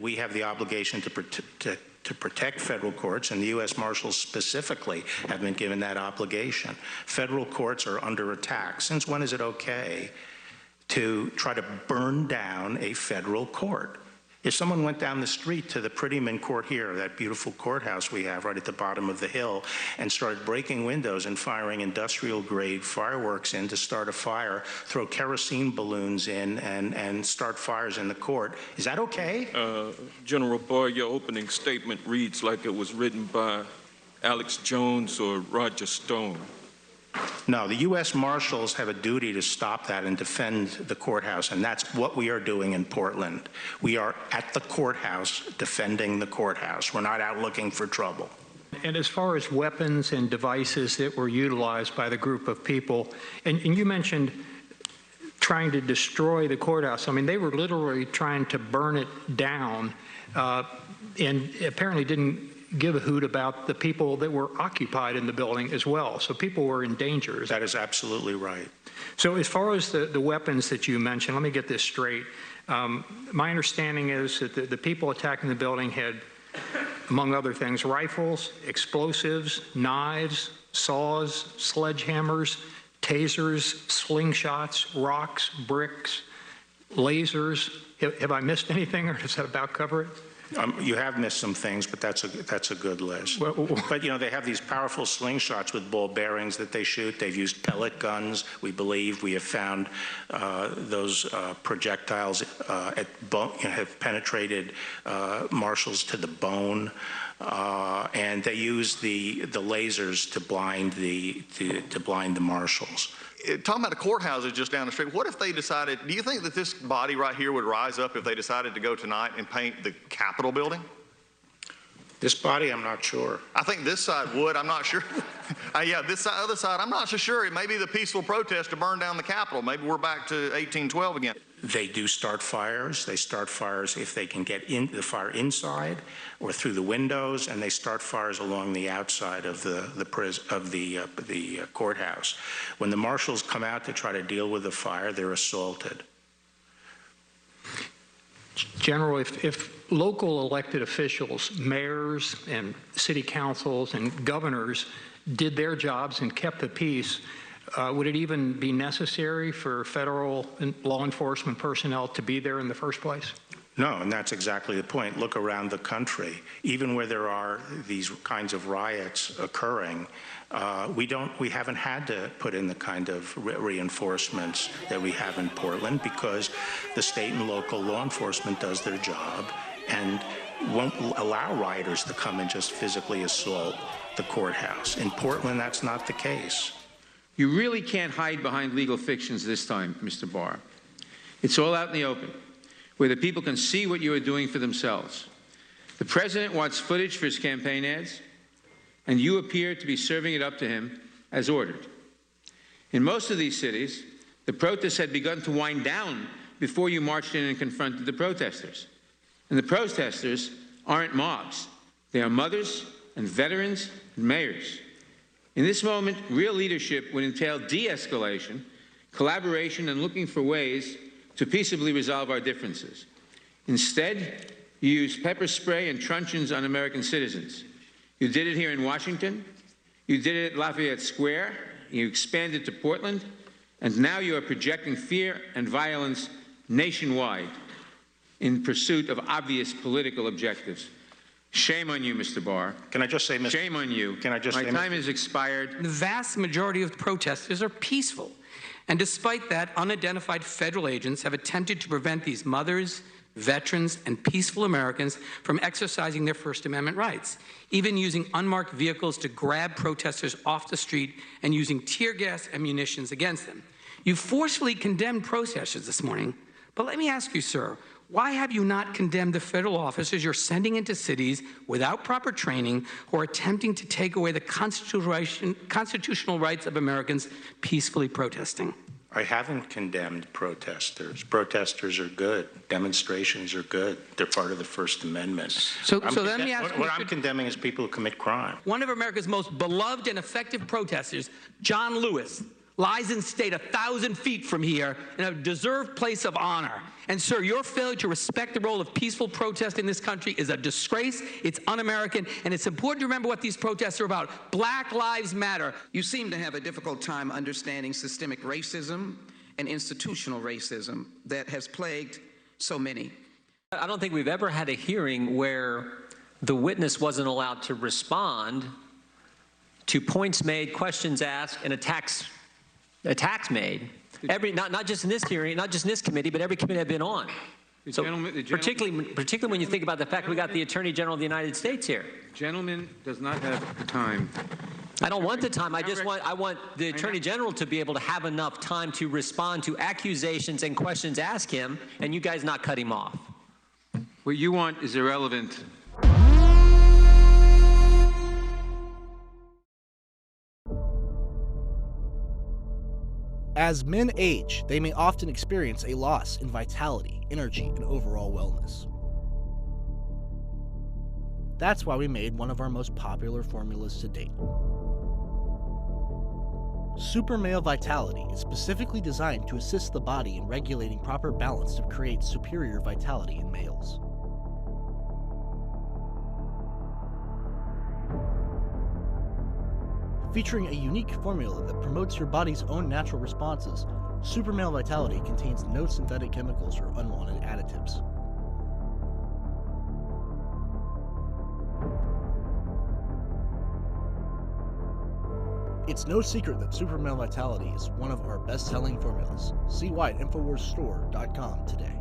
we have the obligation to protect federal courts, and the U.S. Marshals specifically have been given that obligation. Federal courts are under attack. Since when is it okay to try to burn down a federal court? If someone went down the street to the Prettyman Court here, that beautiful courthouse we have right at the bottom of the hill, and started breaking windows and firing industrial-grade fireworks in to start a fire, throw kerosene balloons in and start fires in the court, is that okay? General Barr, your opening statement reads like it was written by Alex Jones or Roger Stone. No, the U.S. Marshals have a duty to stop that and defend the courthouse, and that's what we are doing in Portland. We are at the courthouse defending the courthouse. We're not out looking for trouble. And as far as weapons and devices that were utilized by the group of people, and you mentioned trying to destroy the courthouse. I mean, they were literally trying to burn it down, and apparently didn't give a hoot about the people that were occupied in the building as well. So people were in danger. That is absolutely right. So as far as the weapons that you mentioned, let me get this straight. My understanding is that the people attacking the building had, among other things, rifles, explosives, knives, saws, sledgehammers, tasers, slingshots, rocks, bricks, lasers. Have I missed anything, or does that about cover it? You have missed some things, but that's a good list. But, you know, they have these powerful slingshots with ball bearings that they shoot. They've used pellet guns. We believe we have found those projectiles have penetrated marshals to the bone, and they use the lasers to blind the marshals. Talking about the courthouses just down the street, what if they decided, do you think that this body right here would rise up if they decided to go tonight and paint the Capitol building? This body, I'm not sure. I think this side would, I'm not sure. Yeah, this side, other side, I'm not so sure. It may be the peaceful protest to burn down the Capitol. Maybe we're back to 1812 again. They do start fires. They start fires if they can get the fire inside or through the windows, and they start fires along the outside of the courthouse. When the marshals come out to try to deal with the fire, they're assaulted. General, if local elected officials, mayors and city councils and governors did their jobs and kept the peace, would it even be necessary for federal law enforcement personnel to be there in the first place? No, and that's exactly the point. Look around the country. Even where there are these kinds of riots occurring, we haven't had to put in the kind of reinforcements that we have in Portland, because the state and local law enforcement does their job and won't allow rioters to come and just physically assault the courthouse. In Portland, that's not the case. You really can't hide behind legal fictions this time, Mr. Barr. It's all out in the open, where the people can see what you are doing for themselves. The president wants footage for his campaign ads, and you appear to be serving it up to him as ordered. In most of these cities, the protests had begun to wind down before you marched in and confronted the protesters. And the protesters aren't mobs. They are mothers and veterans and mayors. In this moment, real leadership would entail de-escalation, collaboration, and looking for ways to peaceably resolve our differences. Instead, you use pepper spray and truncheons on American citizens. You did it here in Washington. You did it at Lafayette Square. You expanded to Portland. And now you are projecting fear and violence nationwide in pursuit of obvious political objectives. Shame on you, Mr. Barr. Can I just say, Mr. Shame on you. Can I just My say, time has expired. The vast majority of protesters are peaceful. And despite that, unidentified federal agents have attempted to prevent these mothers, veterans, and peaceful Americans from exercising their First Amendment rights, even using unmarked vehicles to grab protesters off the street and using tear gas and munitions against them. You forcefully condemned protesters this morning, but let me ask you, sir, why have you not condemned the federal officers you're sending into cities without proper training who are attempting to take away the constitutional rights of Americans peacefully protesting? I haven't condemned protesters. Protesters are good. Demonstrations are good. They're part of the First Amendment. So let me ask you, what I'm condemning is people who commit crime. One of America's most beloved and effective protesters, John Lewis, lies in state 1,000 feet from here in a deserved place of honor. And, sir, your failure to respect the role of peaceful protest in this country is a disgrace, it's un-American, and it's important to remember what these protests are about. Black Lives Matter. You seem to have a difficult time understanding systemic racism and institutional racism that has plagued so many. I don't think we've ever had a hearing where the witness wasn't allowed to respond to points made, questions asked, and attacks made. Not just in this hearing, not just in this committee, but every committee I've been on. So particularly when you think about the fact we got the Attorney General of the United States here. Gentleman does not have the time. I don't want the time. I want the Attorney General to be able to have enough time to respond to accusations and questions asked him, and you guys not cut him off. What you want is irrelevant. As men age, they may often experience a loss in vitality, energy, and overall wellness. That's why we made one of our most popular formulas to date. Super Male Vitality is specifically designed to assist the body in regulating proper balance to create superior vitality in males. Featuring a unique formula that promotes your body's own natural responses, Super Male Vitality contains no synthetic chemicals or unwanted additives. It's no secret that Super Male Vitality is one of our best-selling formulas. See why at InfoWarsStore.com today.